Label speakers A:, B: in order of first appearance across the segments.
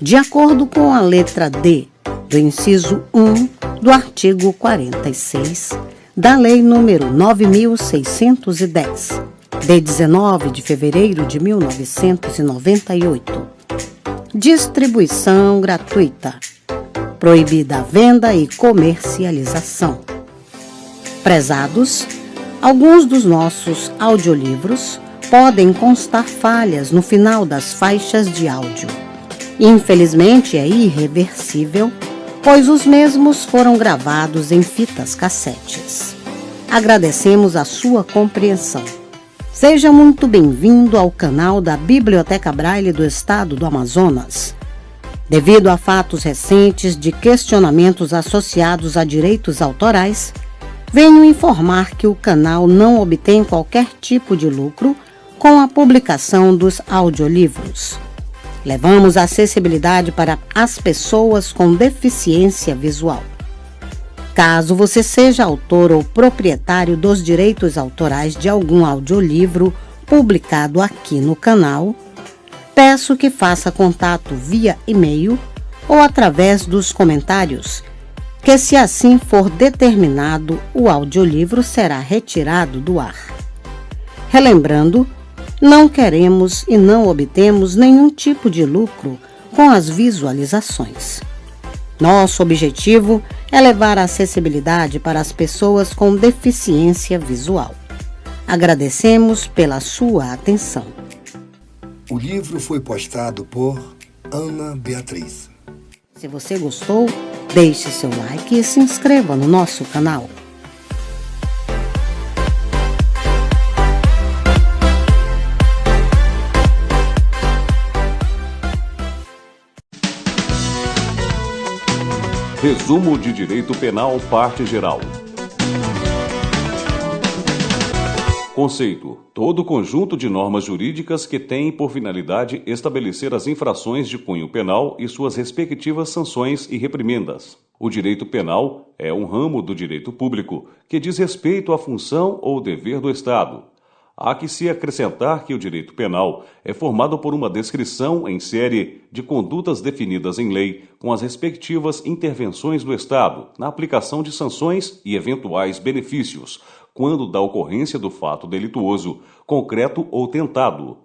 A: de acordo com a letra D do inciso 1 do artigo 46 da Lei nº 9.610, de 19 de fevereiro de 1998. Distribuição gratuita. Proibida a venda e comercialização. Prezados, alguns dos nossos audiolivros podem constar falhas no final das faixas de áudio. Infelizmente, é irreversível, pois os mesmos foram gravados em fitas cassetes. Agradecemos a sua compreensão. Seja muito bem-vindo ao canal da Biblioteca Braille do Estado do Amazonas. Devido a fatos recentes de questionamentos associados a direitos autorais, venho informar que o canal não obtém qualquer tipo de lucro com a publicação dos audiolivros. Levamos a acessibilidade para as pessoas com deficiência visual. Caso você seja autor ou proprietário dos direitos autorais de algum audiolivro publicado aqui no canal, peço que faça contato via e-mail ou através dos comentários, que, se assim for determinado, o audiolivro será retirado do ar. Relembrando, não queremos e não obtemos nenhum tipo de lucro com as visualizações. Nosso objetivo é levar a acessibilidade para as pessoas com deficiência visual. Agradecemos pela sua atenção.
B: O livro foi postado por Ana Beatriz.
A: Se você gostou, deixe seu like e se inscreva no nosso canal.
C: Resumo de Direito Penal, parte geral. Conceito: todo conjunto de normas jurídicas que tem por finalidade estabelecer as infrações de cunho penal e suas respectivas sanções e reprimendas. O direito penal é um ramo do direito público que diz respeito à função ou dever do Estado. Há que se acrescentar que o direito penal é formado por uma descrição em série de condutas definidas em lei com as respectivas intervenções do Estado na aplicação de sanções e eventuais benefícios, quando da ocorrência do fato delituoso, concreto ou tentado.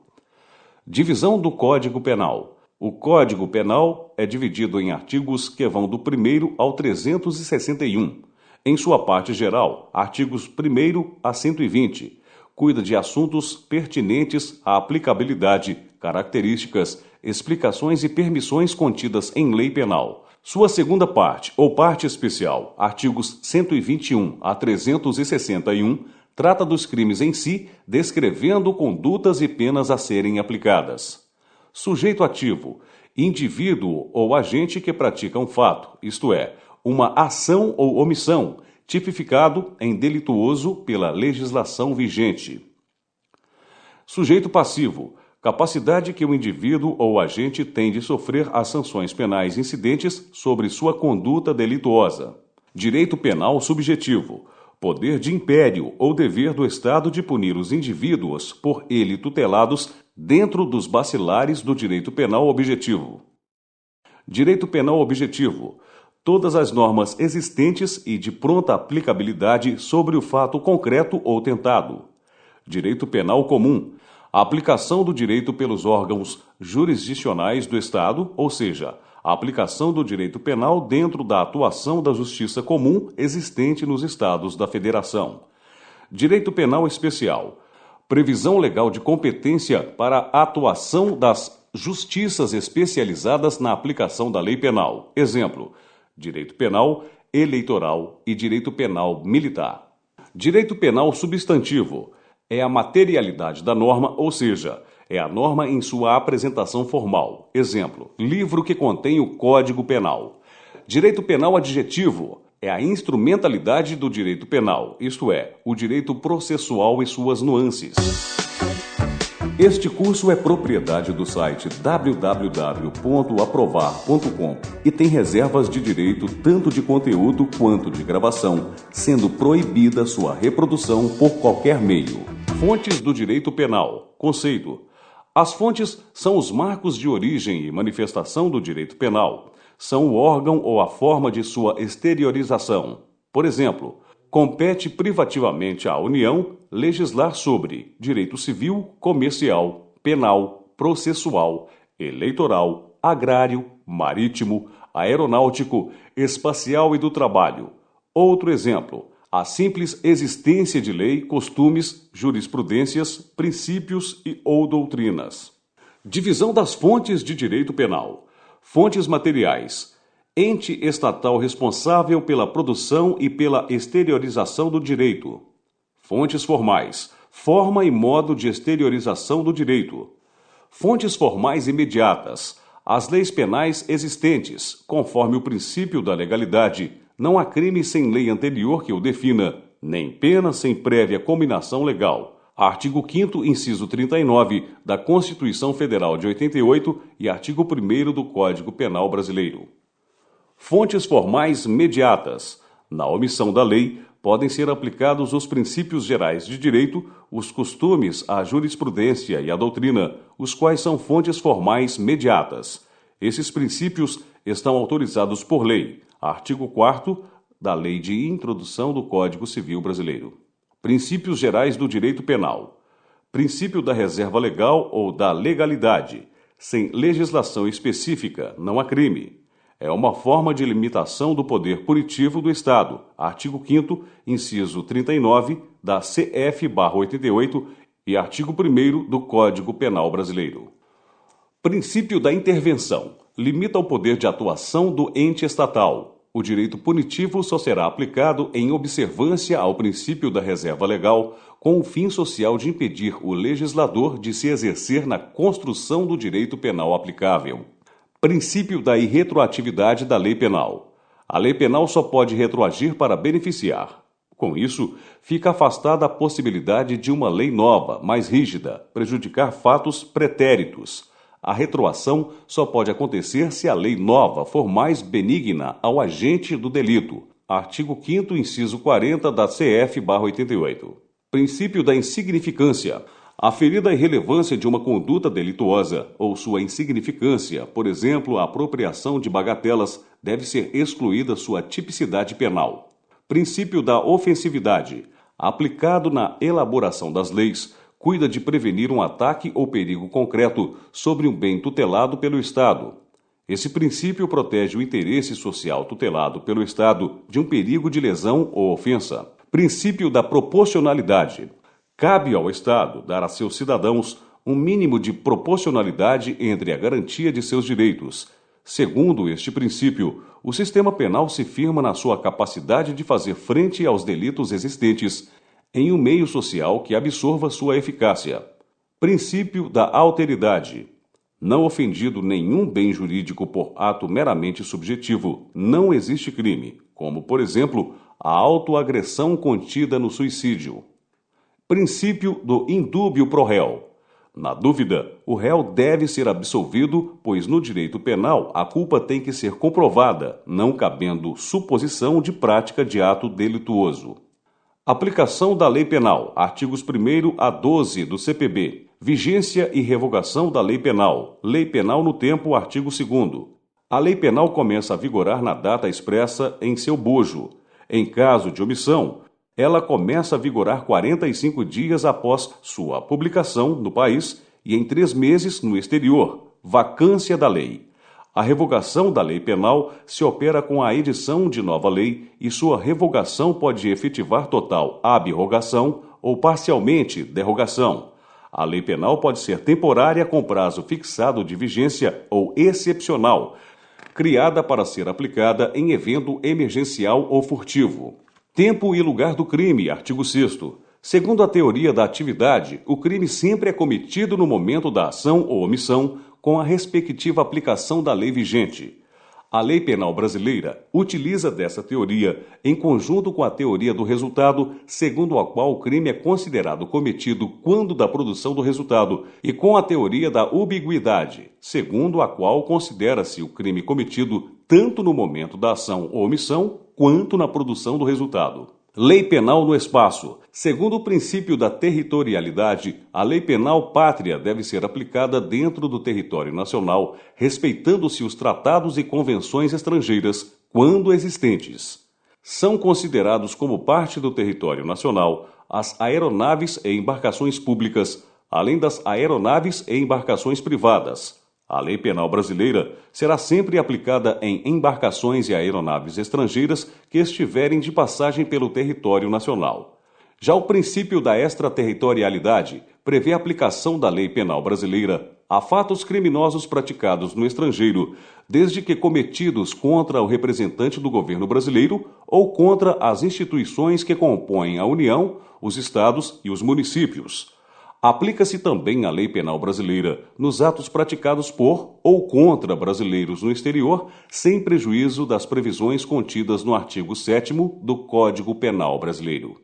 C: Divisão do Código Penal. O Código Penal é dividido em artigos que vão do 1º ao 361. Em sua parte geral, artigos 1º a 120. Cuida de assuntos pertinentes à aplicabilidade, características, explicações e permissões contidas em lei penal. Sua segunda parte, ou parte especial, artigos 121 a 361, trata dos crimes em si, descrevendo condutas e penas a serem aplicadas. Sujeito ativo, indivíduo ou agente que pratica um fato, isto é, uma ação ou omissão, tipificado em delituoso pela legislação vigente. Sujeito passivo, capacidade que o indivíduo ou agente tem de sofrer as sanções penais incidentes sobre sua conduta delituosa. Direito penal subjetivo, poder de império ou dever do Estado de punir os indivíduos por ele tutelados dentro dos bacilares do direito penal objetivo. Direito penal objetivo, todas as normas existentes e de pronta aplicabilidade sobre o fato concreto ou tentado. Direito penal comum, a aplicação do direito pelos órgãos jurisdicionais do Estado, ou seja, a aplicação do direito penal dentro da atuação da justiça comum existente nos Estados da Federação. Direito penal especial, previsão legal de competência para a atuação das justiças especializadas na aplicação da lei penal. Exemplo: direito penal eleitoral e direito penal militar. Direito penal substantivo é a materialidade da norma, ou seja, é a norma em sua apresentação formal. Exemplo: livro que contém o Código Penal. Direito penal adjetivo é a instrumentalidade do direito penal, isto é, o direito processual e suas nuances. Este curso é propriedade do site www.aprovar.com e tem reservas de direito tanto de conteúdo quanto de gravação, sendo proibida sua reprodução por qualquer meio. Fontes do direito penal. Conceito: As fontes são os marcos de origem e manifestação do direito penal. São o órgão ou a forma de sua exteriorização. Por exemplo, compete privativamente à União legislar sobre direito civil, comercial, penal, processual, eleitoral, agrário, marítimo, aeronáutico, espacial e do trabalho. Outro exemplo, a simples existência de lei, costumes, jurisprudências, princípios e ou doutrinas. Divisão das fontes de direito penal. Fontes materiais. Ente estatal responsável pela produção e pela exteriorização do direito. Fontes formais. Forma e modo de exteriorização do direito. Fontes formais imediatas. As leis penais existentes, conforme o princípio da legalidade. Não há crime sem lei anterior que o defina, nem pena sem prévia cominação legal. Artigo 5º, inciso 39 da Constituição Federal de 88 e artigo 1º do Código Penal Brasileiro. Fontes formais mediatas. Na omissão da lei, podem ser aplicados os princípios gerais de direito, os costumes, a jurisprudência e a doutrina, os quais são fontes formais mediatas. Esses princípios estão autorizados por lei. Artigo 4º da Lei de Introdução do Código Civil Brasileiro. Princípios gerais do direito penal. Princípio da reserva legal ou da legalidade. Sem legislação específica, não há crime. É uma forma de limitação do poder punitivo do Estado. Artigo 5º, inciso 39 da CF/88 e artigo 1º do Código Penal Brasileiro. Princípio da intervenção. Limita o poder de atuação do ente estatal. O direito punitivo só será aplicado em observância ao princípio da reserva legal, com o fim social de impedir o legislador de se exercer na construção do direito penal aplicável. Princípio da irretroatividade da lei penal. A lei penal só pode retroagir para beneficiar. Com isso, fica afastada a possibilidade de uma lei nova, mais rígida, prejudicar fatos pretéritos. A retroação só pode acontecer se a lei nova for mais benigna ao agente do delito. Artigo 5º, inciso 40 da CF/88. Princípio da insignificância. Aferida a irrelevância de uma conduta delituosa ou sua insignificância, por exemplo, a apropriação de bagatelas, deve ser excluída sua tipicidade penal. Princípio da ofensividade. Aplicado na elaboração das leis, cuida de prevenir um ataque ou perigo concreto sobre um bem tutelado pelo Estado. Esse princípio protege o interesse social tutelado pelo Estado de um perigo de lesão ou ofensa. Princípio da proporcionalidade. Cabe ao Estado dar a seus cidadãos um mínimo de proporcionalidade entre a garantia de seus direitos. Segundo este princípio, o sistema penal se firma na sua capacidade de fazer frente aos delitos existentes em um meio social que absorva sua eficácia. Princípio da alteridade. Não ofendido nenhum bem jurídico por ato meramente subjetivo, não existe crime, como, por exemplo, a autoagressão contida no suicídio. Princípio do indúbio pro réu. Na dúvida, o réu deve ser absolvido, pois no direito penal a culpa tem que ser comprovada, não cabendo suposição de prática de ato delituoso. Aplicação da lei penal, artigos 1º a 12 do CPB. Vigência e revogação da lei penal. Lei penal no tempo, artigo 2º. A lei penal começa a vigorar na data expressa em seu bojo. Em caso de omissão, ela começa a vigorar 45 dias após sua publicação no país e em 3 meses no exterior. Vacância da lei. A revogação da lei penal se opera com a edição de nova lei e sua revogação pode efetivar total abrogação ou parcialmente derrogação. A lei penal pode ser temporária com prazo fixado de vigência ou excepcional, criada para ser aplicada em evento emergencial ou furtivo. Tempo e lugar do crime, artigo 6º. Segundo a teoria da atividade, o crime sempre é cometido no momento da ação ou omissão, com a respectiva aplicação da lei vigente. A lei penal brasileira utiliza dessa teoria em conjunto com a teoria do resultado, segundo a qual o crime é considerado cometido quando da produção do resultado, e com a teoria da ubiguidade, segundo a qual considera-se o crime cometido tanto no momento da ação ou omissão, quanto na produção do resultado. Lei penal no espaço. Segundo o princípio da territorialidade, a lei penal pátria deve ser aplicada dentro do território nacional, respeitando-se os tratados e convenções estrangeiras, quando existentes. São considerados como parte do território nacional as aeronaves e embarcações públicas, além das aeronaves e embarcações privadas. A lei penal brasileira será sempre aplicada em embarcações e aeronaves estrangeiras que estiverem de passagem pelo território nacional. Já o princípio da extraterritorialidade prevê a aplicação da lei penal brasileira a fatos criminosos praticados no estrangeiro, desde que cometidos contra o representante do governo brasileiro ou contra as instituições que compõem a União, os estados e os municípios. Aplica-se também a lei penal brasileira nos atos praticados por ou contra brasileiros no exterior, sem prejuízo das previsões contidas no artigo 7º do Código Penal Brasileiro.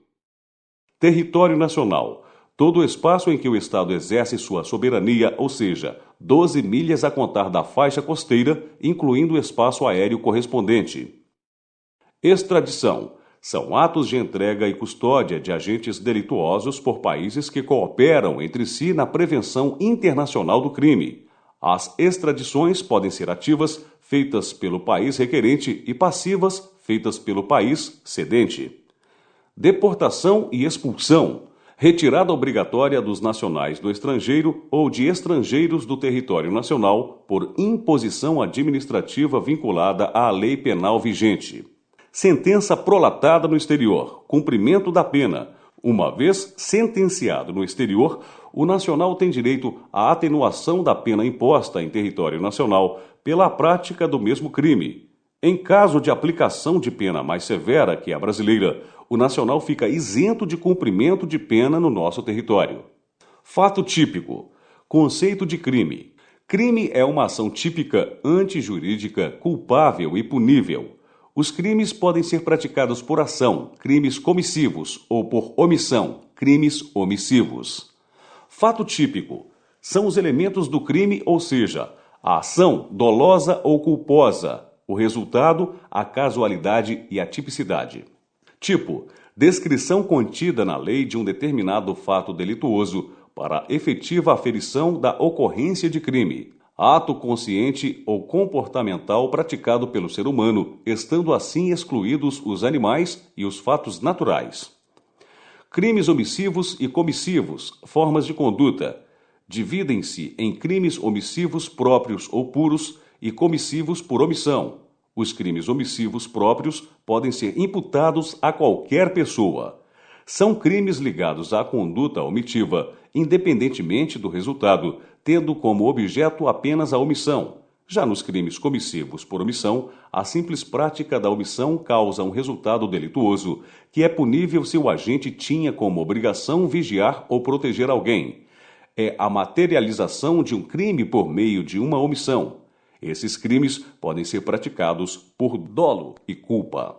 C: Território nacional. Todo o espaço em que o Estado exerce sua soberania, ou seja, 12 milhas a contar da faixa costeira, incluindo o espaço aéreo correspondente. Extradição. São atos de entrega e custódia de agentes delituosos por países que cooperam entre si na prevenção internacional do crime. As extradições podem ser ativas, feitas pelo país requerente, e passivas, feitas pelo país cedente. Deportação e expulsão. Retirada obrigatória dos nacionais do estrangeiro ou de estrangeiros do território nacional por imposição administrativa vinculada à lei penal vigente. Sentença prolatada no exterior. Cumprimento da pena. Uma vez sentenciado no exterior, o nacional tem direito à atenuação da pena imposta em território nacional pela prática do mesmo crime. Em caso de aplicação de pena mais severa que a brasileira, o nacional fica isento de cumprimento de pena no nosso território. Fato típico. Conceito de crime. Crime é uma ação típica, antijurídica, culpável e punível. Os crimes podem ser praticados por ação, crimes comissivos, ou por omissão, crimes omissivos. Fato típico. São os elementos do crime, ou seja, a ação dolosa ou culposa, o resultado, a casualidade e a tipicidade. Tipo, descrição contida na lei de um determinado fato delituoso para efetiva aferição da ocorrência de crime. Ato consciente ou comportamental praticado pelo ser humano, estando assim excluídos os animais e os fatos naturais. Crimes omissivos e comissivos, formas de conduta. Dividem-se em crimes omissivos próprios ou puros e comissivos por omissão. Os crimes omissivos próprios podem ser imputados a qualquer pessoa. São crimes ligados à conduta omitiva, independentemente do resultado, tendo como objeto apenas a omissão. Já nos crimes comissivos por omissão, a simples prática da omissão causa um resultado delituoso, que é punível se o agente tinha como obrigação vigiar ou proteger alguém. É a materialização de um crime por meio de uma omissão. Esses crimes podem ser praticados por dolo e culpa.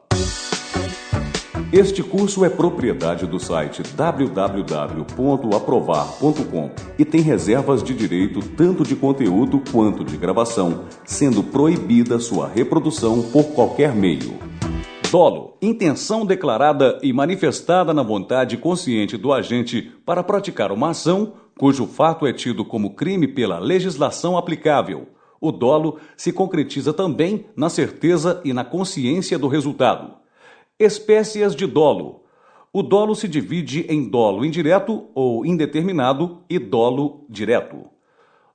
C: Este curso é propriedade do site www.aprovar.com e tem reservas de direito tanto de conteúdo quanto de gravação, sendo proibida sua reprodução por qualquer meio. Dolo. Intenção declarada e manifestada na vontade consciente do agente para praticar uma ação cujo fato é tido como crime pela legislação aplicável. O dolo se concretiza também na certeza e na consciência do resultado. Espécies de dolo. O dolo se divide em dolo indireto ou indeterminado e dolo direto.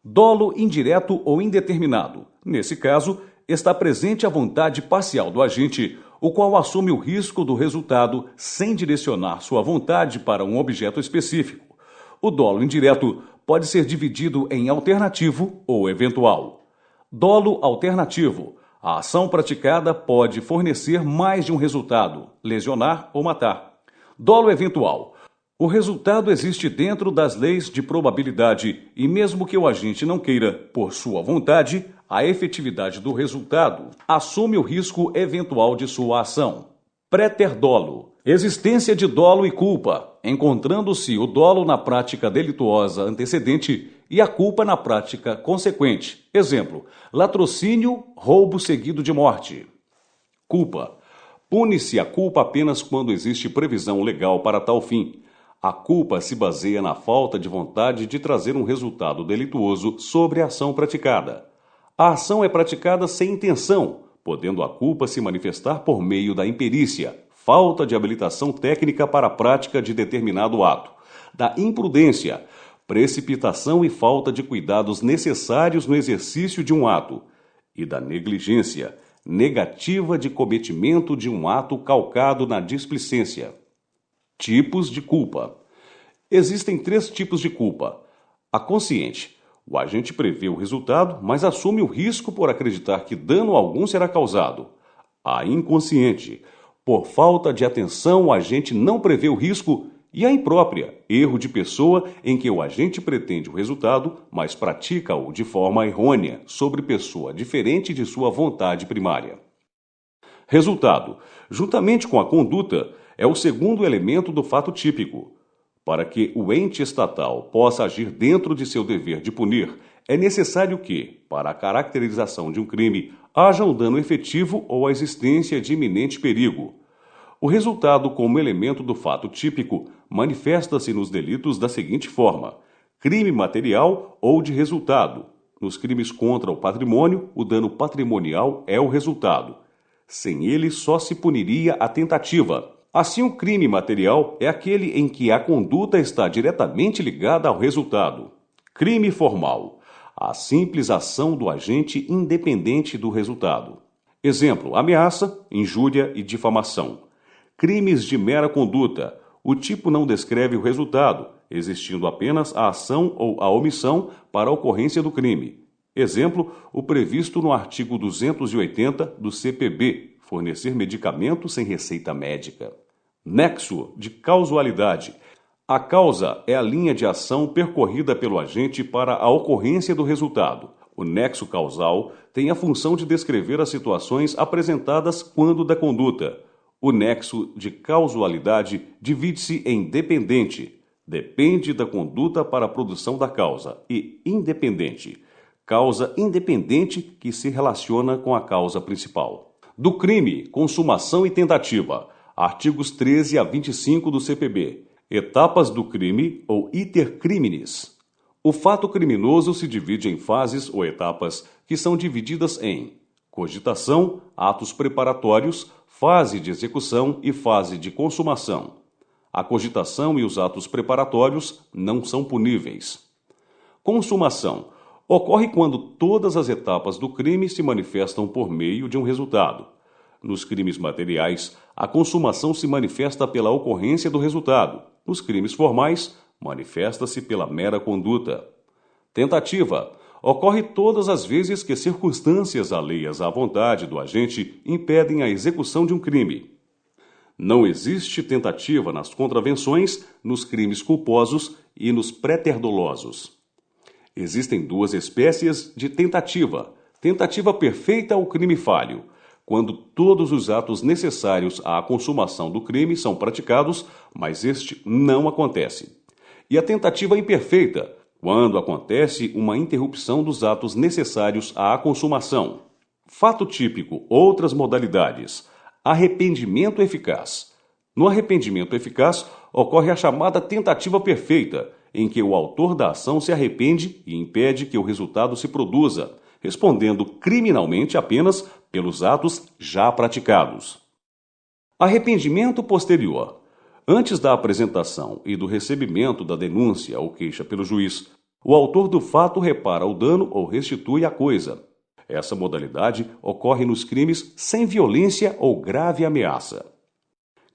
C: Dolo indireto ou indeterminado. Nesse caso, está presente a vontade parcial do agente, o qual assume o risco do resultado sem direcionar sua vontade para um objeto específico. O dolo indireto pode ser dividido em alternativo ou eventual. Dolo alternativo. A ação praticada pode fornecer mais de um resultado, lesionar ou matar. Dolo eventual. O resultado existe dentro das leis de probabilidade e mesmo que o agente não queira, por sua vontade, a efetividade do resultado assume o risco eventual de sua ação. Préter-dolo. Existência de dolo e culpa, encontrando-se o dolo na prática delituosa antecedente e a culpa na prática consequente. Exemplo, latrocínio, roubo seguido de morte. Culpa. Pune-se a culpa apenas quando existe previsão legal para tal fim. A culpa se baseia na falta de vontade de trazer um resultado delituoso sobre a ação praticada. A ação é praticada sem intenção, podendo a culpa se manifestar por meio da imperícia, falta de habilitação técnica para a prática de determinado ato, da imprudência, precipitação e falta de cuidados necessários no exercício de um ato, e da negligência, negativa de cometimento de um ato calcado na displicência. Tipos de culpa. Existem 3 tipos de culpa. A consciente. O agente prevê o resultado, mas assume o risco por acreditar que dano algum será causado. A inconsciente. Por falta de atenção, o agente não prevê o risco. E a imprópria. Erro de pessoa em que o agente pretende o resultado, mas pratica-o de forma errônea, sobre pessoa diferente de sua vontade primária. Resultado. Juntamente com a conduta, é o segundo elemento do fato típico. Para que o ente estatal possa agir dentro de seu dever de punir, é necessário que, para a caracterização de um crime, haja um dano efetivo ou a existência de iminente perigo. O resultado como elemento do fato típico manifesta-se nos delitos da seguinte forma: crime material ou de resultado. Nos crimes contra o patrimônio, o dano patrimonial é o resultado. Sem ele só se puniria a tentativa. Assim, o crime material é aquele em que a conduta está diretamente ligada ao resultado. Crime formal. A simples ação do agente independente do resultado. Exemplo: ameaça, injúria e difamação. Crimes de mera conduta. O tipo não descreve o resultado, existindo apenas a ação ou a omissão para a ocorrência do crime. Exemplo: o previsto no artigo 280 do CPB, fornecer medicamento sem receita médica. Nexo de causalidade. A causa é a linha de ação percorrida pelo agente para a ocorrência do resultado. O nexo causal tem a função de descrever as situações apresentadas quando da conduta. O nexo de causalidade divide-se em dependente, depende da conduta para a produção da causa, e independente, causa independente que se relaciona com a causa principal. Do crime, consumação e tentativa. Artigos 13 a 25 do CPB. Etapas do crime ou iter criminis. O fato criminoso se divide em fases ou etapas que são divididas em cogitação, atos preparatórios, fase de execução e fase de consumação. A cogitação e os atos preparatórios não são puníveis. Consumação. Ocorre quando todas as etapas do crime se manifestam por meio de um resultado. Nos crimes materiais, a consumação se manifesta pela ocorrência do resultado. Nos crimes formais, manifesta-se pela mera conduta. Tentativa. Ocorre todas as vezes que circunstâncias alheias à vontade do agente impedem a execução de um crime. Não existe tentativa nas contravenções, nos crimes culposos e nos préter-dolosos. Existem 2 espécies de tentativa. Tentativa perfeita ou crime falho, quando todos os atos necessários à consumação do crime são praticados, mas este não acontece. E a tentativa imperfeita, quando acontece uma interrupção dos atos necessários à consumação. Fato típico, outras modalidades. Arrependimento eficaz. No arrependimento eficaz, ocorre a chamada tentativa perfeita, em que o autor da ação se arrepende e impede que o resultado se produza, respondendo criminalmente apenas pelos atos já praticados. Arrependimento posterior. Antes da apresentação e do recebimento da denúncia ou queixa pelo juiz, o autor do fato repara o dano ou restitui a coisa. Essa modalidade ocorre nos crimes sem violência ou grave ameaça.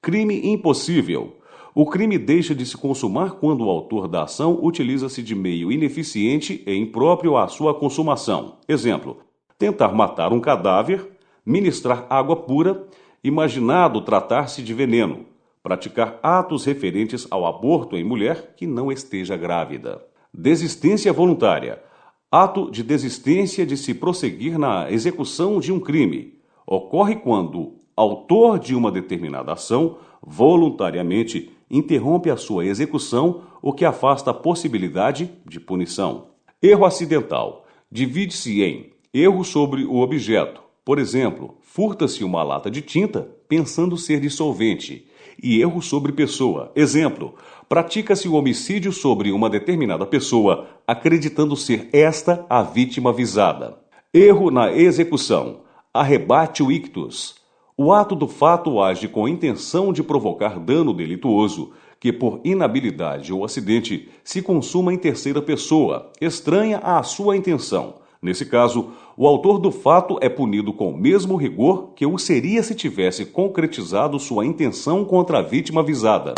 C: Crime impossível. O crime deixa de se consumar quando o autor da ação utiliza-se de meio ineficiente e impróprio à sua consumação. Exemplo: tentar matar um cadáver, ministrar água pura, imaginado tratar-se de veneno, praticar atos referentes ao aborto em mulher que não esteja grávida. Desistência voluntária. Ato de desistência de se prosseguir na execução de um crime. Ocorre quando autor de uma determinada ação voluntariamente interrompe a sua execução, o que afasta a possibilidade de punição. Erro acidental. Divide-se em erro sobre o objeto, Por exemplo, furta-se uma lata de tinta pensando ser dissolvente. E erro sobre pessoa. Exemplo, pratica-se o homicídio sobre uma determinada pessoa, acreditando ser esta a vítima visada. Erro na execução. Arrebatio ictus. O ato do fato age com a intenção de provocar dano delituoso, que por inabilidade ou acidente se consuma em terceira pessoa, estranha à sua intenção. Nesse caso, o autor do fato é punido com o mesmo rigor que o seria se tivesse concretizado sua intenção contra a vítima visada.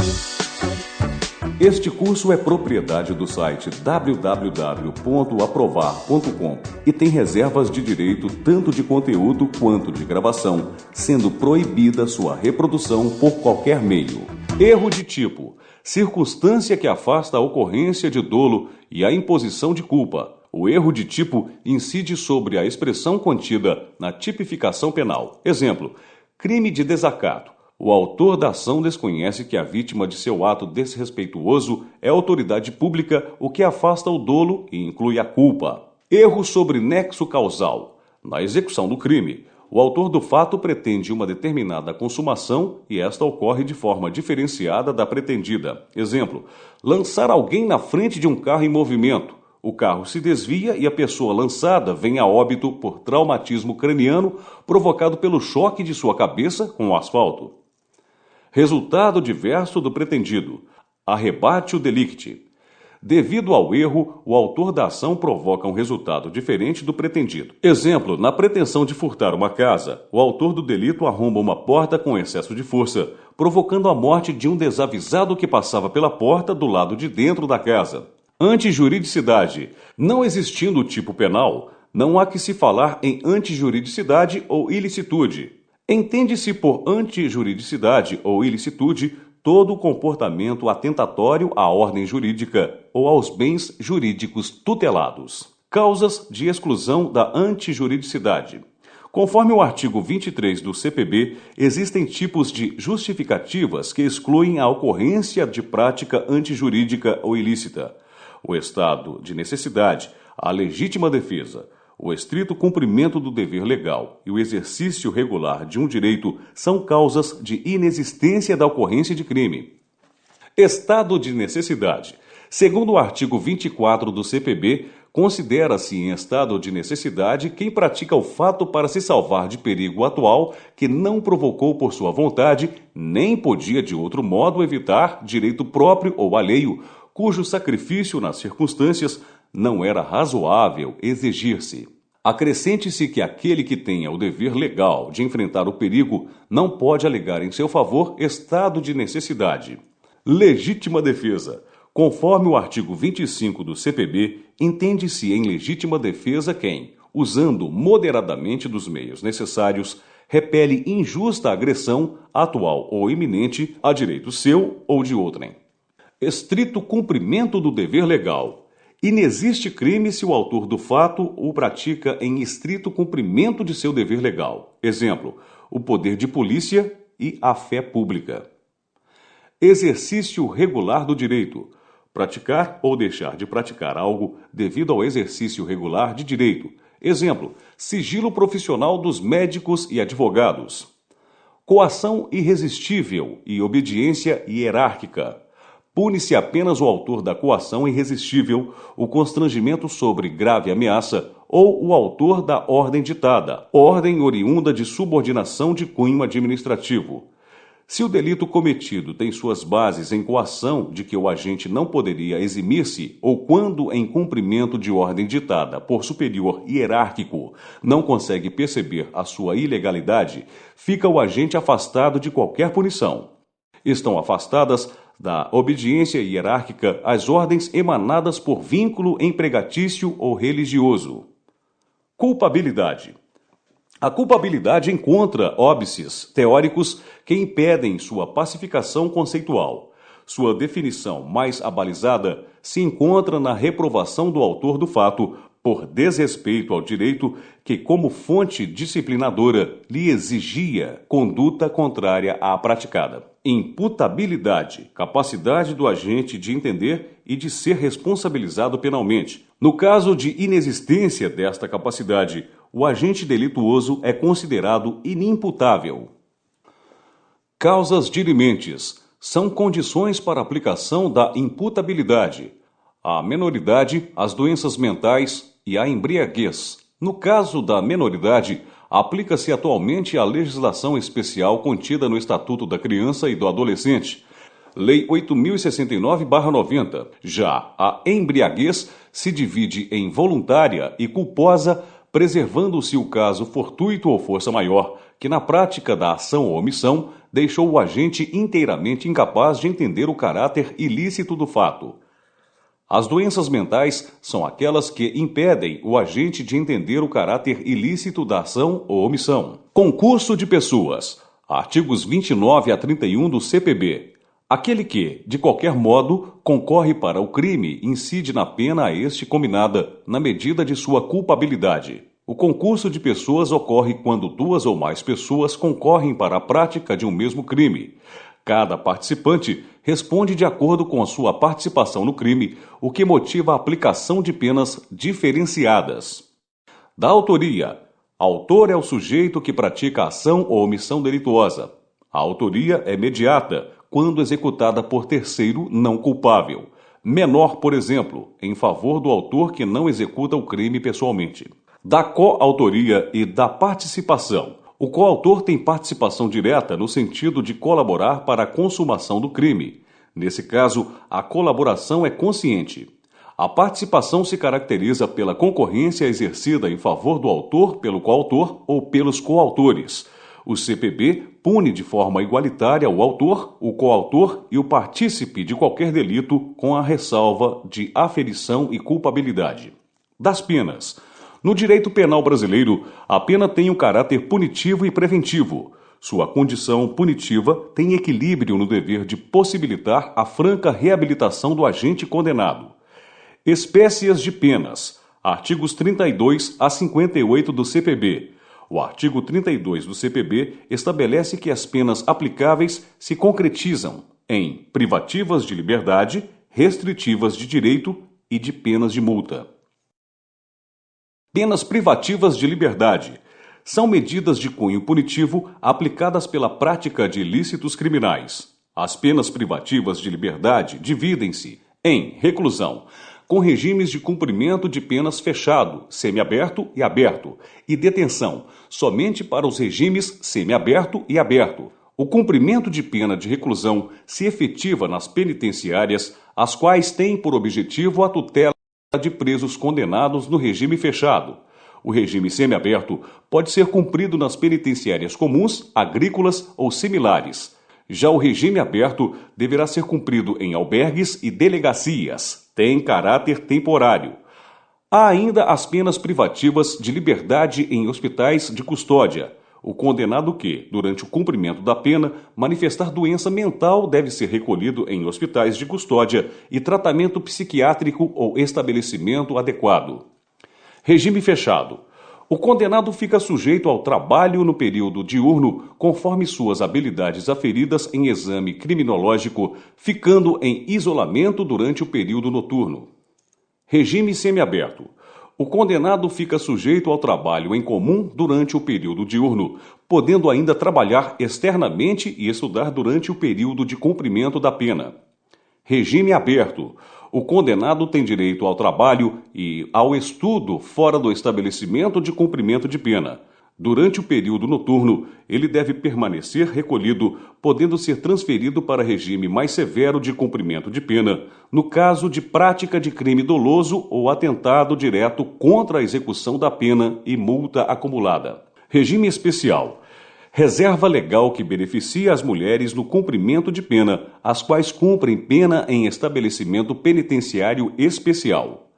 C: Este curso é propriedade do site www.aprovar.com e tem reservas de direito tanto de conteúdo quanto de gravação, sendo proibida sua reprodução por qualquer meio. Erro de tipo: circunstância que afasta a ocorrência de dolo e a imposição de culpa. O erro de tipo incide sobre a expressão contida na tipificação penal. Exemplo, crime de desacato. O autor da ação desconhece que a vítima de seu ato desrespeituoso é autoridade pública, o que afasta o dolo e inclui a culpa. Erro sobre nexo causal. Na execução do crime, o autor do fato pretende uma determinada consumação e esta ocorre de forma diferenciada da pretendida. Exemplo, lançar alguém na frente de um carro em movimento. O carro se desvia e a pessoa lançada vem a óbito por traumatismo craniano provocado pelo choque de sua cabeça com o asfalto. Resultado diverso do pretendido. Arrebatio delicti. Devido ao erro, o autor da ação provoca um resultado diferente do pretendido. Exemplo, na pretensão de furtar uma casa, o autor do delito arromba uma porta com excesso de força, provocando a morte de um desavisado que passava pela porta do lado de dentro da casa. Antijuridicidade. Não existindo o tipo penal, não há que se falar em antijuridicidade ou ilicitude. Entende-se por antijuridicidade ou ilicitude todo o comportamento atentatório à ordem jurídica ou aos bens jurídicos tutelados. Causas de exclusão da antijuridicidade. Conforme o artigo 23 do CPB, existem tipos de justificativas que excluem a ocorrência de prática antijurídica ou ilícita. O estado de necessidade, a legítima defesa, o estrito cumprimento do dever legal e o exercício regular de um direito são causas de inexistência da ocorrência de crime. Estado de necessidade. Segundo o artigo 24 do CPB, considera-se em estado de necessidade quem pratica o fato para se salvar de perigo atual que não provocou por sua vontade, nem podia de outro modo evitar direito próprio ou alheio, cujo sacrifício nas circunstâncias não era razoável exigir-se. Acrescente-se que aquele que tenha o dever legal de enfrentar o perigo não pode alegar em seu favor estado de necessidade. Legítima defesa. Conforme o artigo 25 do CPB, entende-se em legítima defesa quem, usando moderadamente dos meios necessários, repele injusta agressão, atual ou iminente, a direito seu ou de outrem. Estrito cumprimento do dever legal. Inexiste crime se o autor do fato o pratica em estrito cumprimento de seu dever legal. Exemplo, o poder de polícia e a fé pública. Exercício regular do direito. Praticar ou deixar de praticar algo devido ao exercício regular de direito. Exemplo, sigilo profissional dos médicos e advogados. Coação irresistível e obediência hierárquica. Pune-se apenas o autor da coação irresistível, o constrangimento sobre grave ameaça ou o autor da ordem ditada, ordem oriunda de subordinação de cunho administrativo. Se o delito cometido tem suas bases em coação de que o agente não poderia eximir-se ou quando, em cumprimento de ordem ditada por superior hierárquico, não consegue perceber a sua ilegalidade, fica o agente afastado de qualquer punição. Estão afastadas da obediência hierárquica às ordens emanadas por vínculo empregatício ou religioso. Culpabilidade. A culpabilidade encontra óbices teóricos que impedem sua pacificação conceitual. Sua definição mais abalizada se encontra na reprovação do autor do fato por desrespeito ao direito que, como fonte disciplinadora, lhe exigia conduta contrária à praticada. Imputabilidade, capacidade do agente de entender e de ser responsabilizado penalmente. No caso de inexistência desta capacidade, o agente delituoso é considerado inimputável. Causas dirimentes são condições para aplicação da imputabilidade. A menoridade, as doenças mentais e a embriaguez. No caso da menoridade, aplica-se atualmente a legislação especial contida no Estatuto da Criança e do Adolescente, Lei 8.069/90. Já a embriaguez se divide em voluntária e culposa, preservando-se o caso fortuito ou força maior, que na prática da ação ou omissão deixou o agente inteiramente incapaz de entender o caráter ilícito do fato. As doenças mentais são aquelas que impedem o agente de entender o caráter ilícito da ação ou omissão. Concurso de pessoas. Artigos 29 a 31 do CPB. Aquele que, de qualquer modo, concorre para o crime incide na pena a este combinada, na medida de sua culpabilidade. O concurso de pessoas ocorre quando duas ou mais pessoas concorrem para a prática de um mesmo crime. Cada participante responde de acordo com a sua participação no crime, o que motiva a aplicação de penas diferenciadas. Da autoria. Autor é o sujeito que pratica a ação ou omissão delituosa. A autoria é imediata, quando executada por terceiro não culpável. Menor, por exemplo, em favor do autor que não executa o crime pessoalmente. Da coautoria e da participação. O coautor tem participação direta no sentido de colaborar para a consumação do crime. Nesse caso, a colaboração é consciente. A participação se caracteriza pela concorrência exercida em favor do autor pelo coautor ou pelos coautores. O CPB pune de forma igualitária o autor, o coautor e o partícipe de qualquer delito, com a ressalva de aferição e culpabilidade. Das penas. No direito penal brasileiro, a pena tem um caráter punitivo e preventivo. Sua condição punitiva tem equilíbrio no dever de possibilitar a franca reabilitação do agente condenado. Espécies de penas. Artigos 32 a 58 do CPB. O artigo 32 do CPB estabelece que as penas aplicáveis se concretizam em privativas de liberdade, restritivas de direito e de penas de multa. Penas privativas de liberdade são medidas de cunho punitivo aplicadas pela prática de ilícitos criminais. As penas privativas de liberdade dividem-se em reclusão, com regimes de cumprimento de penas fechado, semiaberto e aberto, e detenção, somente para os regimes semiaberto e aberto. O cumprimento de pena de reclusão se efetiva nas penitenciárias, as quais têm por objetivo a tutela de presos condenados no regime fechado. O regime semiaberto pode ser cumprido nas penitenciárias comuns, agrícolas ou similares. Já o regime aberto deverá ser cumprido em albergues e delegacias. Tem caráter temporário. Há ainda as penas privativas de liberdade em hospitais de custódia. O condenado que, durante o cumprimento da pena, manifestar doença mental deve ser recolhido em hospitais de custódia e tratamento psiquiátrico ou estabelecimento adequado. Regime fechado. O condenado fica sujeito ao trabalho no período diurno, conforme suas habilidades aferidas em exame criminológico, ficando em isolamento durante o período noturno. Regime semiaberto. O condenado fica sujeito ao trabalho em comum durante o período diurno, podendo ainda trabalhar externamente e estudar durante o período de cumprimento da pena. Regime aberto. O condenado tem direito ao trabalho e ao estudo fora do estabelecimento de cumprimento de pena. Durante o período noturno, ele deve permanecer recolhido, podendo ser transferido para regime mais severo de cumprimento de pena, no caso de prática de crime doloso ou atentado direto contra a execução da pena e multa acumulada. Regime especial. Reserva legal que beneficia as mulheres no cumprimento de pena, as quais cumprem pena em estabelecimento penitenciário especial.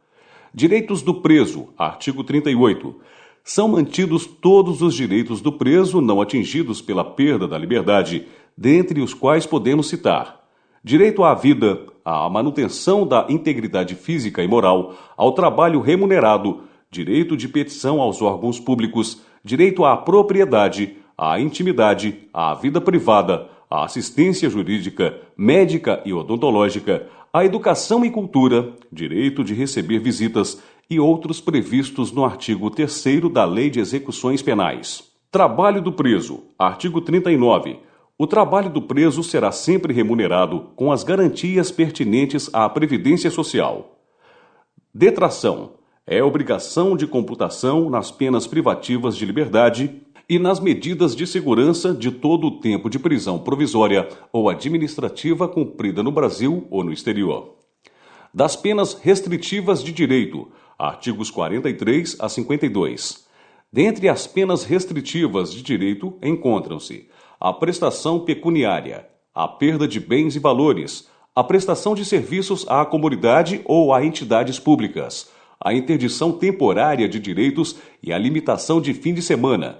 C: Direitos do preso. Artigo 38. São mantidos todos os direitos do preso não atingidos pela perda da liberdade, dentre os quais podemos citar: direito à vida, à manutenção da integridade física e moral, ao trabalho remunerado, direito de petição aos órgãos públicos, direito à propriedade, à intimidade, à vida privada, à assistência jurídica, médica e odontológica, à educação e cultura, direito de receber visitas e outros previstos no artigo 3º da Lei de Execuções Penais. Trabalho do preso. Artigo 39. O trabalho do preso será sempre remunerado com as garantias pertinentes à Previdência Social. Detração. É obrigação de computação nas penas privativas de liberdade e nas medidas de segurança de todo o tempo de prisão provisória ou administrativa cumprida no Brasil ou no exterior. Das penas restritivas de direito, artigos 43 a 52. Dentre as penas restritivas de direito encontram-se a prestação pecuniária, a perda de bens e valores, a prestação de serviços à comunidade ou a entidades públicas, a interdição temporária de direitos e a limitação de fim de semana.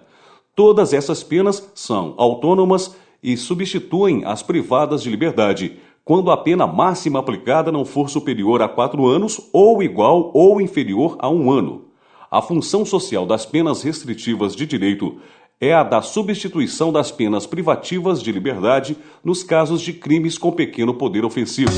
C: Todas essas penas são autônomas e substituem as privadas de liberdade, quando a pena máxima aplicada não for superior a 4 anos ou igual ou inferior a 1 ano. A função social das penas restritivas de direito é a da substituição das penas privativas de liberdade nos casos de crimes com pequeno poder ofensivo.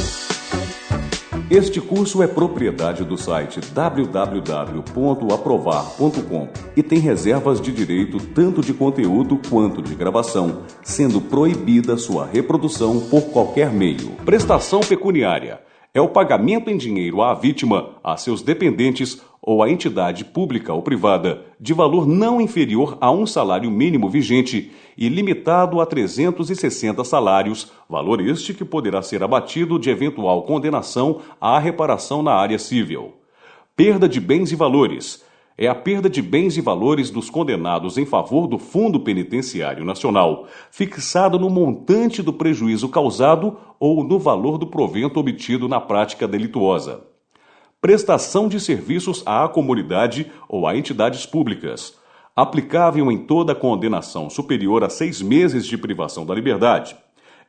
C: Este curso é propriedade do site www.aprovar.com e tem reservas de direito tanto de conteúdo quanto de gravação, sendo proibida sua reprodução por qualquer meio. Prestação pecuniária é o pagamento em dinheiro à vítima, a seus dependentes ou à entidade pública ou privada, de valor não inferior a um salário mínimo vigente e limitado a 360 salários, valor este que poderá ser abatido de eventual condenação à reparação na área civil. Perda de bens e valores é a perda de bens e valores dos condenados em favor do Fundo Penitenciário Nacional, fixado no montante do prejuízo causado ou no valor do provento obtido na prática delituosa. Prestação de serviços à comunidade ou a entidades públicas, aplicável em toda condenação superior a 6 meses de privação da liberdade.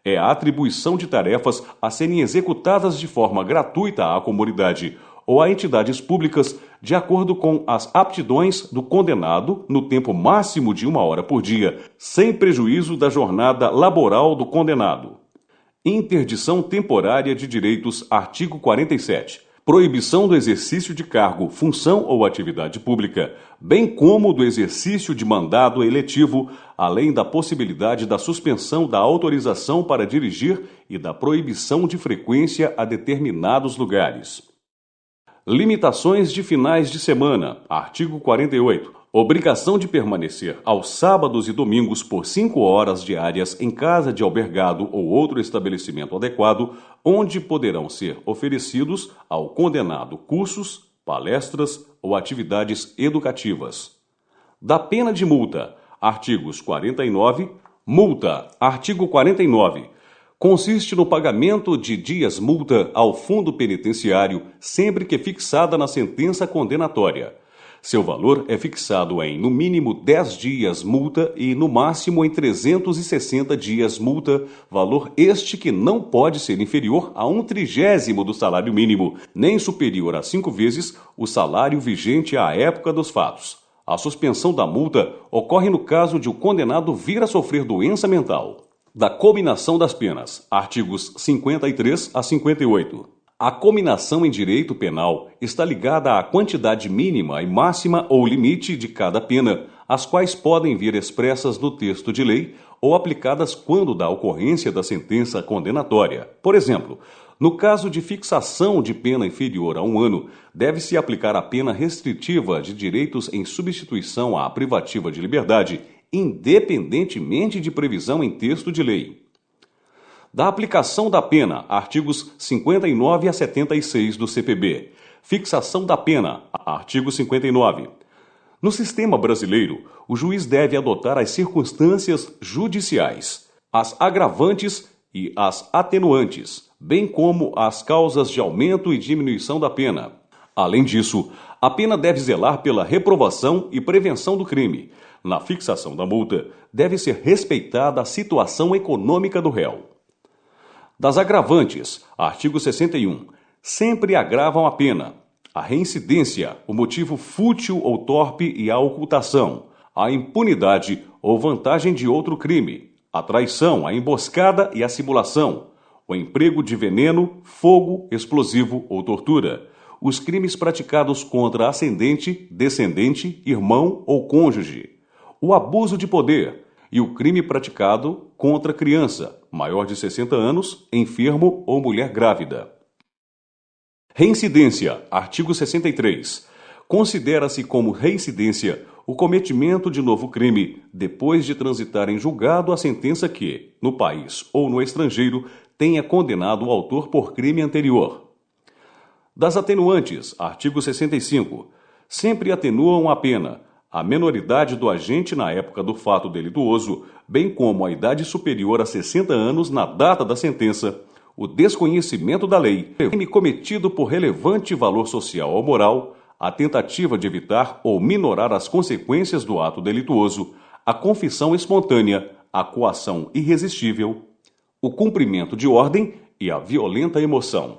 C: É a atribuição de tarefas a serem executadas de forma gratuita à comunidade ou a entidades públicas de acordo com as aptidões do condenado no tempo máximo de 1 hora por dia, sem prejuízo da jornada laboral do condenado. Interdição temporária de direitos, artigo 47. Proibição do exercício de cargo, função ou atividade pública, bem como do exercício de mandado eletivo, além da possibilidade da suspensão da autorização para dirigir e da proibição de frequência a determinados lugares. Limitações de finais de semana, artigo 48. Obrigação de permanecer aos sábados e domingos por 5 horas diárias em casa de albergado ou outro estabelecimento adequado, onde poderão ser oferecidos ao condenado cursos, palestras ou atividades educativas. Da pena de multa, artigos 49. Multa, artigo 49. Consiste no pagamento de dias-multa ao fundo penitenciário sempre que fixada na sentença condenatória. Seu valor é fixado em, no mínimo, 10 dias multa e, no máximo, em 360 dias multa, valor este que não pode ser inferior a 1/30 do salário mínimo, nem superior a 5 vezes o salário vigente à época dos fatos. A suspensão da multa ocorre no caso de o condenado vir a sofrer doença mental. Da cominação das penas, artigos 53 a 58. A cominação em direito penal está ligada à quantidade mínima e máxima ou limite de cada pena, as quais podem vir expressas no texto de lei ou aplicadas quando da ocorrência da sentença condenatória. Por exemplo, no caso de fixação de pena inferior a 1 ano, deve-se aplicar a pena restritiva de direitos em substituição à privativa de liberdade, independentemente de previsão em texto de lei. Da aplicação da pena, artigos 59 a 76 do CPB. Fixação da pena, artigo 59. No sistema brasileiro, o juiz deve adotar as circunstâncias judiciais, as agravantes e as atenuantes, bem como as causas de aumento e diminuição da pena. Além disso, a pena deve zelar pela reprovação e prevenção do crime. Na fixação da multa, deve ser respeitada a situação econômica do réu. Das agravantes, artigo 61. Sempre agravam a pena: a reincidência, o motivo fútil ou torpe e a ocultação, a impunidade ou vantagem de outro crime, a traição, a emboscada e a simulação, o emprego de veneno, fogo, explosivo ou tortura, os crimes praticados contra ascendente, descendente, irmão ou cônjuge, o abuso de poder e o crime praticado contra criança, maior de 60 anos, enfermo ou mulher grávida. Reincidência, artigo 63. Considera-se como reincidência o cometimento de novo crime depois de transitar em julgado a sentença que, no país ou no estrangeiro, tenha condenado o autor por crime anterior. Das atenuantes, artigo 65. Sempre atenuam a pena a menoridade do agente na época do fato delituoso, bem como a idade superior a 60 anos na data da sentença, o desconhecimento da lei, crime cometido por relevante valor social ou moral, a tentativa de evitar ou minorar as consequências do ato delituoso, a confissão espontânea, a coação irresistível, o cumprimento de ordem e a violenta emoção.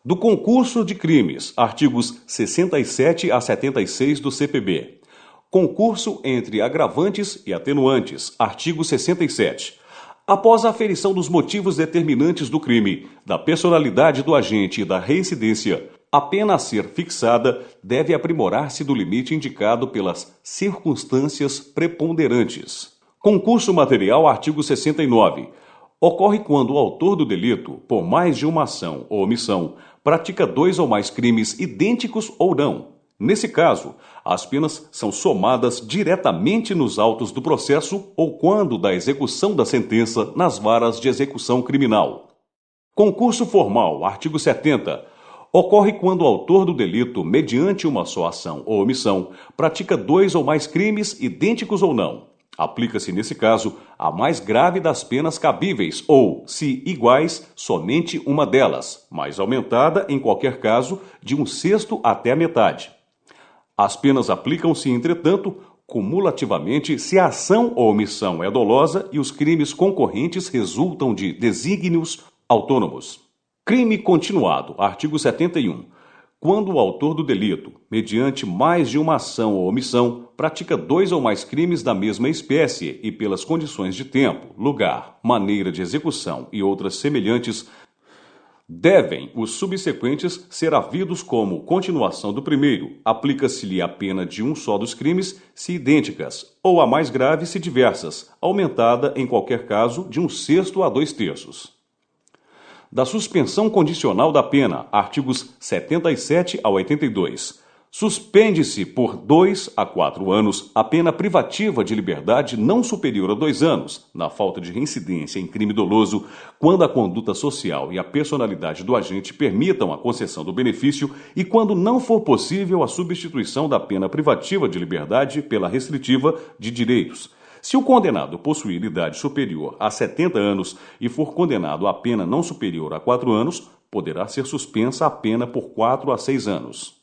C: Do concurso de crimes, artigos 67 a 76 do CPB. Concurso entre agravantes e atenuantes, artigo 67. Após a aferição dos motivos determinantes do crime, da personalidade do agente e da reincidência, a pena a ser fixada deve aprimorar-se do limite indicado pelas circunstâncias preponderantes. Concurso material, artigo 69. Ocorre quando o autor do delito, por mais de uma ação ou omissão, pratica 2 ou mais crimes idênticos ou não. Nesse caso, as penas são somadas diretamente nos autos do processo ou quando da execução da sentença nas varas de execução criminal. Concurso formal, artigo 70. Ocorre quando o autor do delito, mediante uma só ação ou omissão, pratica 2 ou mais crimes idênticos ou não. Aplica-se, nesse caso, a mais grave das penas cabíveis ou, se iguais, somente uma delas, mais aumentada, em qualquer caso, de 1/6 até a metade. As penas aplicam-se, entretanto, cumulativamente se a ação ou omissão é dolosa e os crimes concorrentes resultam de desígnios autônomos. Crime continuado, artigo 71. Quando o autor do delito, mediante mais de uma ação ou omissão, pratica 2 ou mais crimes da mesma espécie e pelas condições de tempo, lugar, maneira de execução e outras semelhantes, devem os subsequentes ser havidos como continuação do primeiro. Aplica-se-lhe a pena de um só dos crimes, se idênticas, ou a mais grave se diversas, aumentada, em qualquer caso, de 1/6 a 2/3. Da suspensão condicional da pena, artigos 77 a 82. Suspende-se por 2 a 4 anos a pena privativa de liberdade não superior a 2 anos, na falta de reincidência em crime doloso, quando a conduta social e a personalidade do agente permitam a concessão do benefício e quando não for possível a substituição da pena privativa de liberdade pela restritiva de direitos. Se o condenado possuir idade superior a 70 anos e for condenado a pena não superior a 4 anos, poderá ser suspensa a pena por 4 a 6 anos.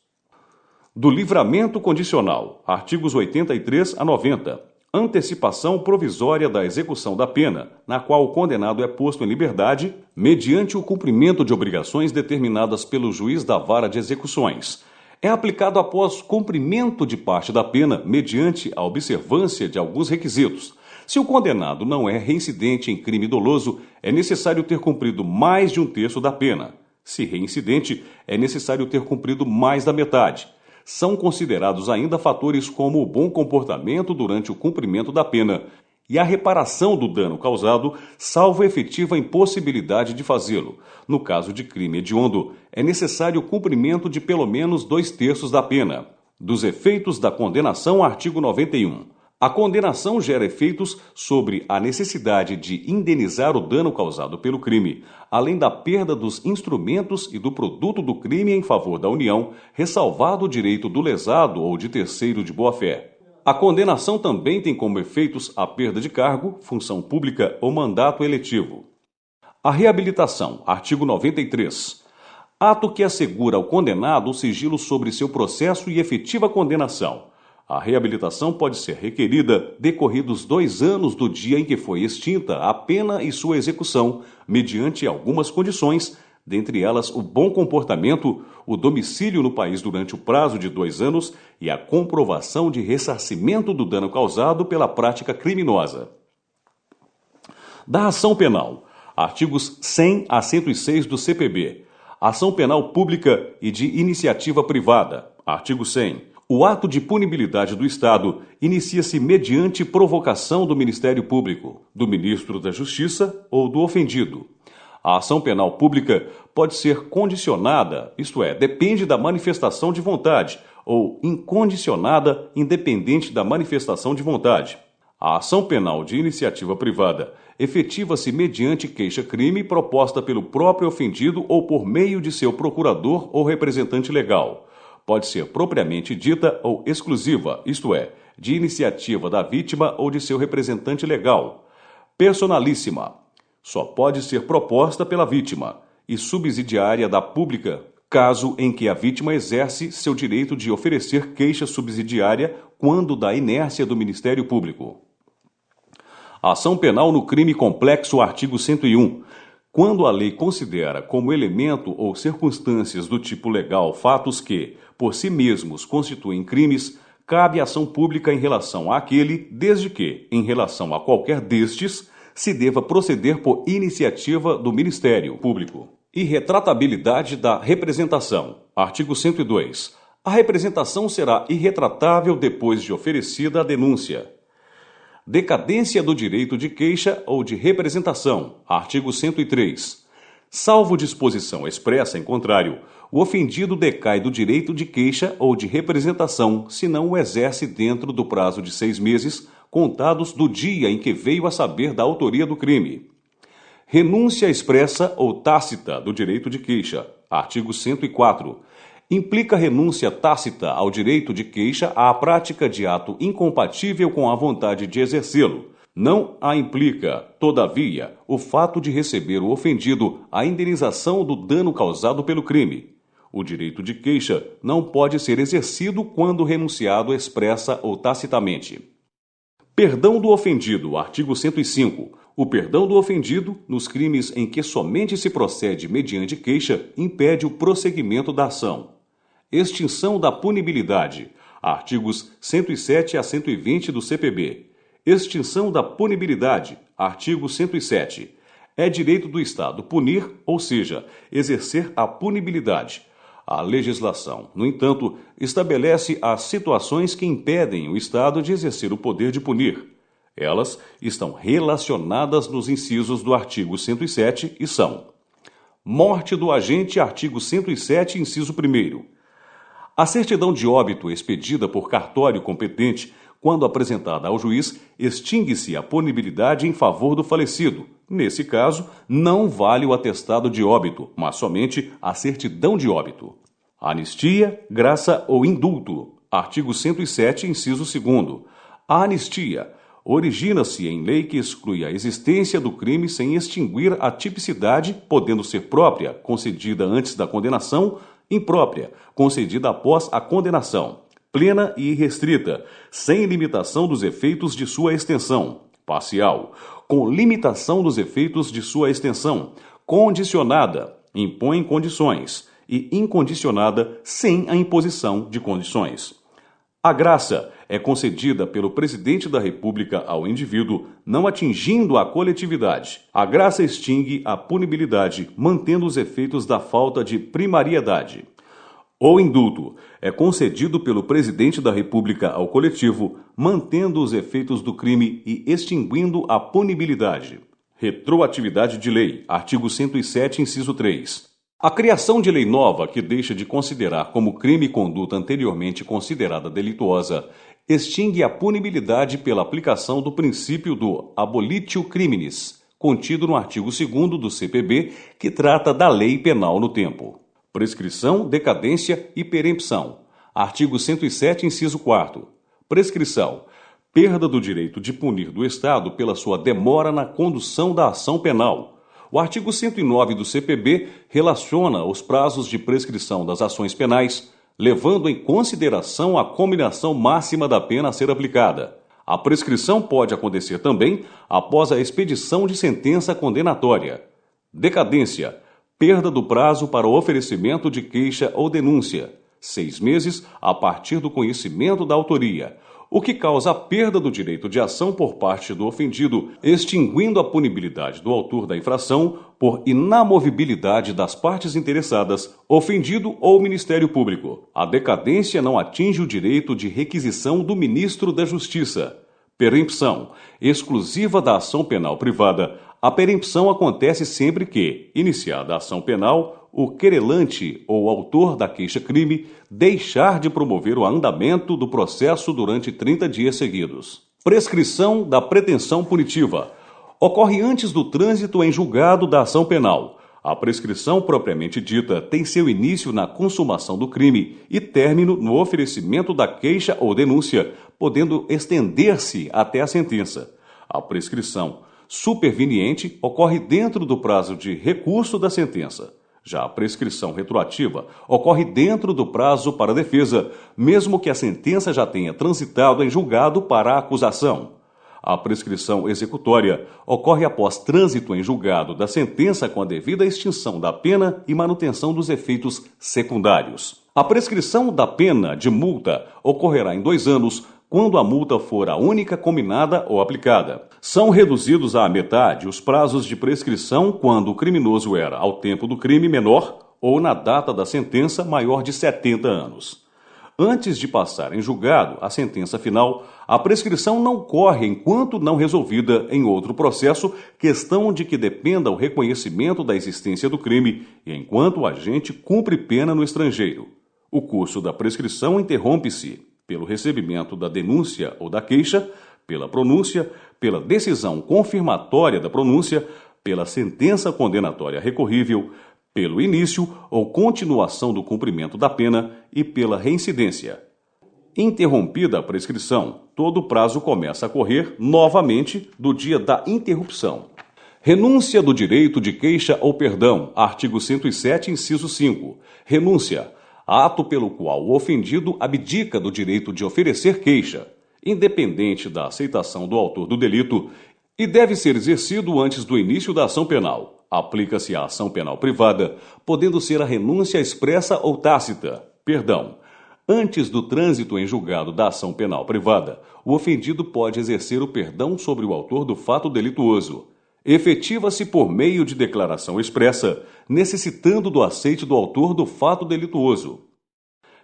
C: Do livramento condicional, artigos 83 a 90. Antecipação provisória da execução da pena, na qual o condenado é posto em liberdade, mediante o cumprimento de obrigações determinadas pelo juiz da vara de execuções. É aplicado após cumprimento de parte da pena, mediante a observância de alguns requisitos. Se o condenado não é reincidente em crime doloso, é necessário ter cumprido mais de 1/3 da pena. Se reincidente, é necessário ter cumprido mais da metade. São considerados ainda fatores como o bom comportamento durante o cumprimento da pena e a reparação do dano causado, salvo efetiva impossibilidade de fazê-lo. No caso de crime hediondo, é necessário o cumprimento de pelo menos 2/3 da pena. Dos efeitos da condenação, artigo 91. A condenação gera efeitos sobre a necessidade de indenizar o dano causado pelo crime, além da perda dos instrumentos e do produto do crime em favor da União, ressalvado o direito do lesado ou de terceiro de boa-fé. A condenação também tem como efeitos a perda de cargo, função pública ou mandato eletivo. A reabilitação, artigo 93. Ato que assegura ao condenado o sigilo sobre seu processo e efetiva condenação. A reabilitação pode ser requerida decorridos 2 anos do dia em que foi extinta a pena e sua execução, mediante algumas condições, dentre elas o bom comportamento, o domicílio no país durante o prazo de 2 anos e a comprovação de ressarcimento do dano causado pela prática criminosa. Da ação penal, artigos 100 a 106 do CPB. Ação penal pública e de iniciativa privada. Artigo 100. O ato de punibilidade do Estado inicia-se mediante provocação do Ministério Público, do Ministro da Justiça ou do ofendido. A ação penal pública pode ser condicionada, isto é, depende da manifestação de vontade, ou incondicionada, independente da manifestação de vontade. A ação penal de iniciativa privada efetiva-se mediante queixa-crime proposta pelo próprio ofendido ou por meio de seu procurador ou representante legal. Pode ser propriamente dita ou exclusiva, isto é, de iniciativa da vítima ou de seu representante legal. Personalíssima. Só pode ser proposta pela vítima e subsidiária da pública, caso em que a vítima exerce seu direito de oferecer queixa subsidiária quando da inércia do Ministério Público. Ação penal no crime complexo, artigo 101. Quando a lei considera como elemento ou circunstâncias do tipo legal fatos que, por si mesmos, constituem crimes, cabe ação pública em relação àquele, desde que, em relação a qualquer destes, se deva proceder por iniciativa do Ministério Público. Irretratabilidade da representação. Artigo 102. A representação será irretratável depois de oferecida a denúncia. Decadência do direito de queixa ou de representação. Artigo 103. Salvo disposição expressa em contrário, o ofendido decai do direito de queixa ou de representação se não o exerce dentro do prazo de 6 meses, contados do dia em que veio a saber da autoria do crime. Renúncia expressa ou tácita do direito de queixa. Artigo 104. Implica renúncia tácita ao direito de queixa à prática de ato incompatível com a vontade de exercê-lo. Não a implica, todavia, o fato de receber o ofendido a indenização do dano causado pelo crime. O direito de queixa não pode ser exercido quando renunciado expressa ou tacitamente. Perdão do ofendido, artigo 105. O perdão do ofendido, nos crimes em que somente se procede mediante queixa, impede o prosseguimento da ação. Extinção da punibilidade, artigos 107 a 120 do CPB. Extinção da punibilidade, artigo 107. É direito do Estado punir, ou seja, exercer a punibilidade. A legislação, no entanto, estabelece as situações que impedem o Estado de exercer o poder de punir. Elas estão relacionadas nos incisos do artigo 107 e são: morte do agente, artigo 107, inciso 1º. A certidão de óbito expedida por cartório competente, quando apresentada ao juiz, extingue-se a punibilidade em favor do falecido. Nesse caso, não vale o atestado de óbito, mas somente a certidão de óbito. Anistia, graça ou indulto. Artigo 107, inciso 2º. A anistia origina-se em lei que exclui a existência do crime sem extinguir a tipicidade, podendo ser própria, concedida antes da condenação, imprópria, concedida após a condenação, plena e irrestrita, sem limitação dos efeitos de sua extensão, parcial, com limitação dos efeitos de sua extensão, condicionada, impõe condições, e incondicionada, sem a imposição de condições. A graça é concedida pelo Presidente da República ao indivíduo, não atingindo a coletividade. A graça extingue a punibilidade, mantendo os efeitos da falta de primariedade. O indulto é concedido pelo Presidente da República ao coletivo, mantendo os efeitos do crime e extinguindo a punibilidade. Retroatividade de lei, artigo 107, inciso 3. A criação de lei nova que deixa de considerar como crime conduta anteriormente considerada delituosa extingue a punibilidade pela aplicação do princípio do abolitio criminis, contido no artigo 2º do CPB, que trata da lei penal no tempo. Prescrição, decadência e perempção. Artigo 107, inciso 4º. Prescrição. Perda do direito de punir do Estado pela sua demora na condução da ação penal. O artigo 109 do CPB relaciona os prazos de prescrição das ações penais, levando em consideração a combinação máxima da pena a ser aplicada. A prescrição pode acontecer também após a expedição de sentença condenatória. Decadência. Perda do prazo para o oferecimento de queixa ou denúncia. 6 meses a partir do conhecimento da autoria. o que causa a perda do direito de ação por parte do ofendido, extinguindo a punibilidade do autor da infração por inamovibilidade das partes interessadas, ofendido ou Ministério Público. A decadência não atinge o direito de requisição do ministro da Justiça. Perempção, exclusiva da ação penal privada. A perempção acontece sempre que, iniciada a ação penal, o querelante ou autor da queixa-crime deixar de promover o andamento do processo durante 30 dias seguidos. Prescrição da pretensão punitiva. Ocorre antes do trânsito em julgado da ação penal. A prescrição propriamente dita tem seu início na consumação do crime e término no oferecimento da queixa ou denúncia, podendo estender-se até a sentença. A prescrição superveniente ocorre dentro do prazo de recurso da sentença. Já a prescrição retroativa ocorre dentro do prazo para a defesa, mesmo que a sentença já tenha transitado em julgado para a acusação. A prescrição executória ocorre após trânsito em julgado da sentença com a devida extinção da pena e manutenção dos efeitos secundários. A prescrição da pena de multa ocorrerá em 2 anos, quando a multa for a única combinada ou aplicada. São reduzidos à metade os prazos de prescrição quando o criminoso era, ao tempo do crime, menor ou na data da sentença maior de 70 anos. Antes de passar em julgado a sentença final, a prescrição não corre enquanto não resolvida em outro processo, questão de que dependa o reconhecimento da existência do crime e enquanto o agente cumpre pena no estrangeiro. O curso da prescrição interrompe-se pelo recebimento da denúncia ou da queixa, pela pronúncia, pela decisão confirmatória da pronúncia, pela sentença condenatória recorrível, pelo início ou continuação do cumprimento da pena e pela reincidência. Interrompida a prescrição, todo o prazo começa a correr novamente do dia da interrupção. Renúncia do direito de queixa ou perdão, artigo 107, inciso 5. Renúncia, ato pelo qual o ofendido abdica do direito de oferecer queixa, independente da aceitação do autor do delito, e deve ser exercido antes do início da ação penal. Aplica-se à ação penal privada, podendo ser a renúncia expressa ou tácita. Perdão. Antes do trânsito em julgado da ação penal privada, o ofendido pode exercer o perdão sobre o autor do fato delituoso. Efetiva-se por meio de declaração expressa, necessitando do aceite do autor do fato delituoso.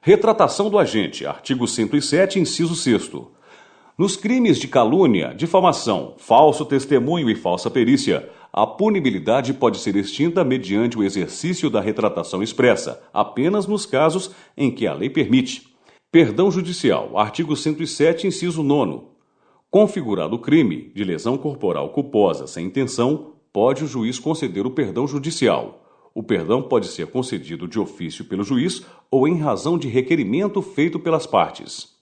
C: Retratação do agente, artigo 107, inciso 6º. Nos crimes de calúnia, difamação, falso testemunho e falsa perícia, a punibilidade pode ser extinta mediante o exercício da retratação expressa, apenas nos casos em que a lei permite. Perdão judicial, artigo 107, inciso 9º. Configurado o crime de lesão corporal culposa sem intenção, pode o juiz conceder o perdão judicial. O perdão pode ser concedido de ofício pelo juiz ou em razão de requerimento feito pelas partes.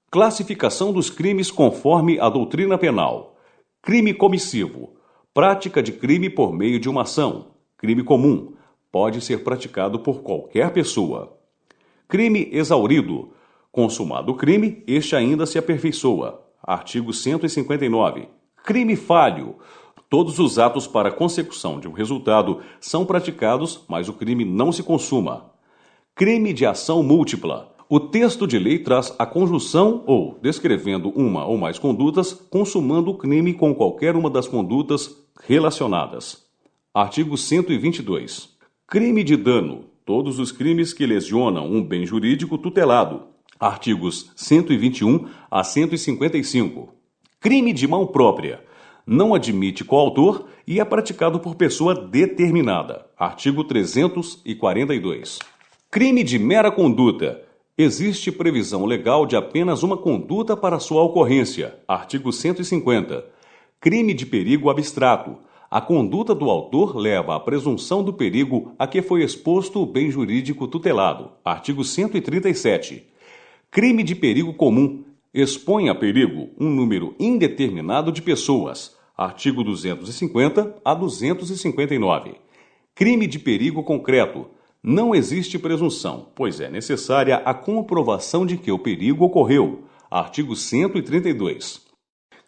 C: Classificação dos crimes conforme a doutrina penal. Crime comissivo. Prática de crime por meio de uma ação. Crime comum. Pode ser praticado por qualquer pessoa. Crime exaurido. Consumado o crime, este ainda se aperfeiçoa. Artigo 159. Crime falho. Todos os atos para a consecução de um resultado são praticados, mas o crime não se consuma. Crime de ação múltipla. O texto de lei traz a conjunção ou, descrevendo uma ou mais condutas, consumando o crime com qualquer uma das condutas relacionadas. Artigo 122. Crime de dano. Todos os crimes que lesionam um bem jurídico tutelado. Artigos 121 a 155. Crime de mão própria. Não admite coautor e é praticado por pessoa determinada. Artigo 342. Crime de mera conduta. Existe previsão legal de apenas uma conduta para sua ocorrência. Artigo 150. Crime de perigo abstrato. A conduta do autor leva à presunção do perigo a que foi exposto o bem jurídico tutelado. Artigo 137. Crime de perigo comum. Expõe a perigo um número indeterminado de pessoas. Artigo 250 a 259. Crime de perigo concreto. Não existe presunção, pois é necessária a comprovação de que o perigo ocorreu. Artigo 132.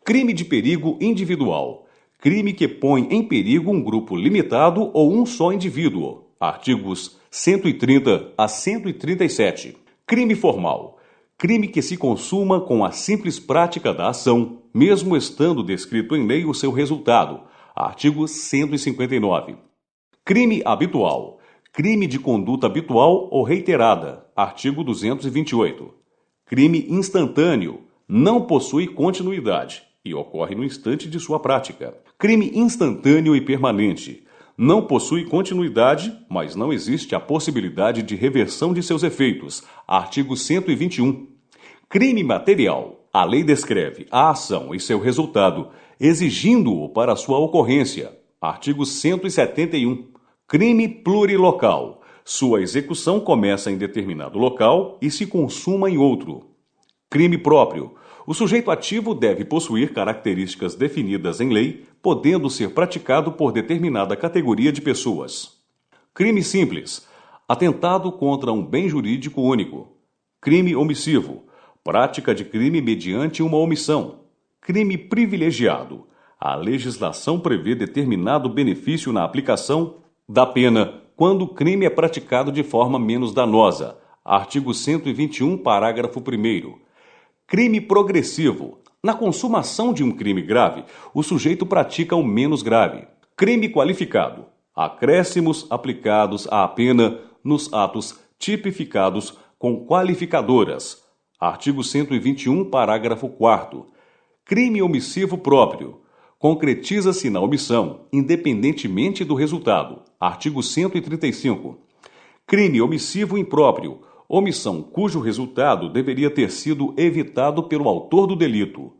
C: Crime de perigo individual. Crime que põe em perigo um grupo limitado ou um só indivíduo. Artigos 130 a 137. Crime formal. crime que se consuma com a simples prática da ação, mesmo estando descrito em lei o seu resultado. Artigo 159. Crime habitual. Crime de conduta habitual ou reiterada. Artigo 228. Crime instantâneo. Não possui continuidade e ocorre no instante de sua prática. Crime instantâneo e permanente. Não possui continuidade, mas não existe a possibilidade de reversão de seus efeitos. Artigo 121. Crime material. A lei descreve a ação e seu resultado, exigindo-o para sua ocorrência. Artigo 171. Crime plurilocal. Sua execução começa em determinado local e se consuma em outro. Crime próprio. O sujeito ativo deve possuir características definidas em lei, podendo ser praticado por determinada categoria de pessoas. Crime simples. Atentado contra um bem jurídico único. Crime omissivo. Prática de crime mediante uma omissão. Crime privilegiado. A legislação prevê determinado benefício na aplicação da pena quando o crime é praticado de forma menos danosa. Artigo 121, parágrafo 1º. Crime progressivo. Na consumação de um crime grave, o sujeito pratica o menos grave. Crime qualificado. Acréscimos aplicados à pena nos atos tipificados com qualificadoras. Artigo 121, parágrafo 4º. Crime omissivo próprio. Concretiza-se na omissão, independentemente do resultado. Artigo 135. Crime omissivo impróprio. Omissão cujo resultado deveria ter sido evitado pelo autor do delito.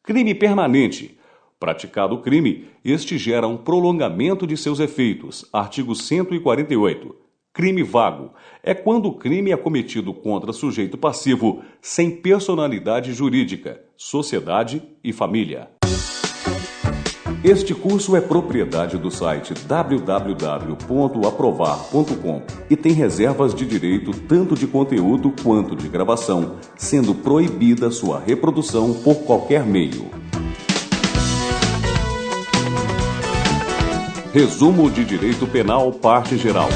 C: Crime permanente. Praticado o crime, este gera um prolongamento de seus efeitos. Artigo 148. Crime vago. É quando o crime é cometido contra sujeito passivo, sem personalidade jurídica, sociedade e família. Este curso é propriedade do site www.aprovar.com e tem reservas de direito tanto de conteúdo quanto de gravação, sendo proibida sua reprodução por qualquer meio. Resumo de Direito Penal, parte geral.